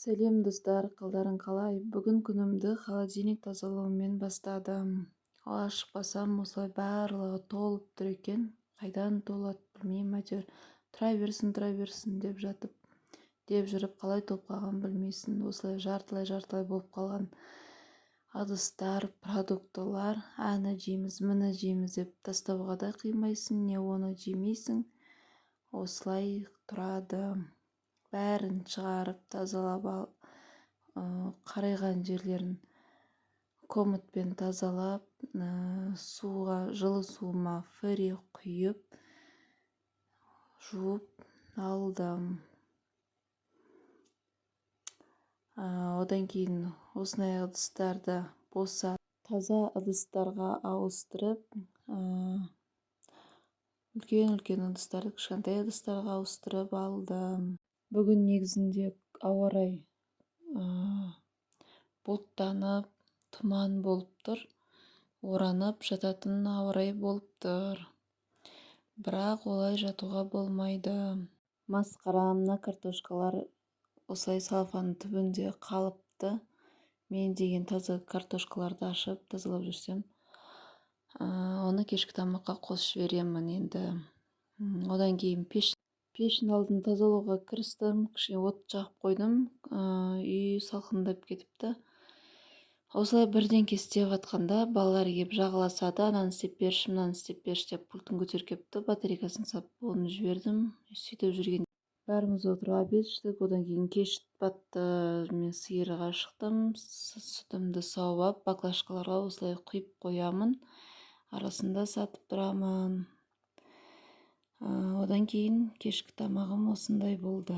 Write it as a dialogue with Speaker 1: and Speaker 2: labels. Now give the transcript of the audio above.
Speaker 1: Сәлем достар, қалдарың қалай? Бүгін күнімді холодильник тазалаумен бастадым. Ашып басам, осылай барлығы толып тұр екен. Қайдан толады білмеймін, әйтеуір тұра берсін деп жүріп қалай толып қалған білмейсің. Осылай жартылай болып қалған ыдыстар, продуктылар, әні жейміз, міні жейміз деп тастауға да қимайсың, не оны жемейсің. Осылай тұрады. Бәрін шығарып, тазалап қарайған жерлерін коммутпен тазалап, жылы суыма фэри құйып, жуып алдым. Одан кейін осындай ыдыстарды таза ыдыстарға ауыстырып, үлкен ыдыстарды кішкентай ыдыстарға ауыстырып алдым. Бүгін негізінде ауа райы бұлттанып, тұман болып тұр, оранып жататын ауа райы болып тұр. Бірақ олай жатуға болмайды. Масқара, мына картошкалар осылай салфанның түбінде қалыпты. Мен деген таза картошкаларды ашып тазалап жүрсем, оны кешкі тамаққа қосып жіберемін енді. Одан кейін пештің алдын тазалауға кірістім, кішкене от жағып қойдым, үй салқындап кетіпті. Осылай бірдеңке істеп жатқанда балалар келіп жағаласады, ананы істеп берші, мынаны істеп берші деп пультын көтеріп келіпті, батарейкасын сап, оны жібердім. Сөйтіп жүрген бәріміз отырып обед іштік. Одан кейін кеш батты, мен сиырға шықтым, сүтімді сауып алып, баклажкаларға осылай құйып қоямын, арасында сатып тұрамын. Одан кейін кешкі тамағым осындай болды.